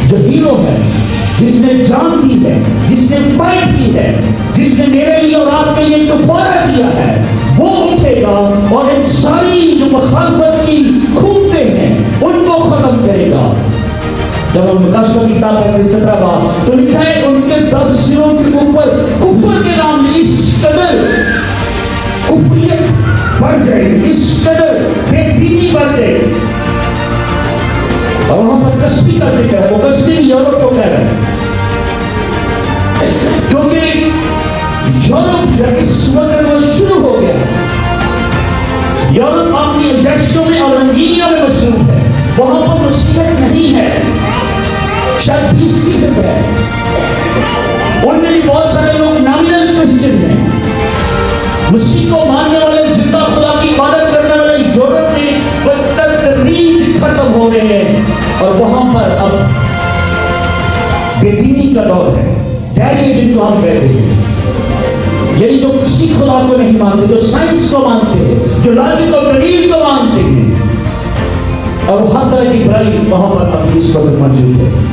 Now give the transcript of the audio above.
जो हीरो है, जिसने जान दी है, जिसने फाइट की है, जिसने मेरे लिए और आपके लिए कफारा दिया है, वो उठेगा और इन सारी जो मुखालफत की खूंटे हैं उनको खत्म करेगा। जब हम मुकाशवा की किताब पढ़ते 17 बार तो लिखा है उनके 10 सिरों के ऊपर कुफर के नाम में इस कदर कुफरियत बढ़ जाएगी, इस कदर बेदीनी बढ़ जाएगी। और वहां पर कश्मी का जिक्र है, वो कश्मी यूरोप को कह रहा है, क्योंकि यूरोप जो इस वक्त वो शुरू हो गया। यूरोप अपनी एजेंसियों में और रंगीनियों में मसरूफ है, वहां पर मुसीबत नहीं है, शायद 20% है। उनमें भी बहुत सारे लोग नॉमिनल क्रिश्चियन हैं, मसीह को मानने वाले, जिंदा खुदा की इबादत करने वाले यूरोप में बदतदरीज खत्म हो रहे हैं। और वहां पर अब बेदीनी का दौर है, डैडी जिनको हम कहते हैं, यानी जो किसी खुदा को नहीं मानते, जो साइंस को मानते हैं, जो लॉजिक और दलील को मानते हैं, और हर तरह की बुराई वहां पर अब इस वक्त मौजूद है।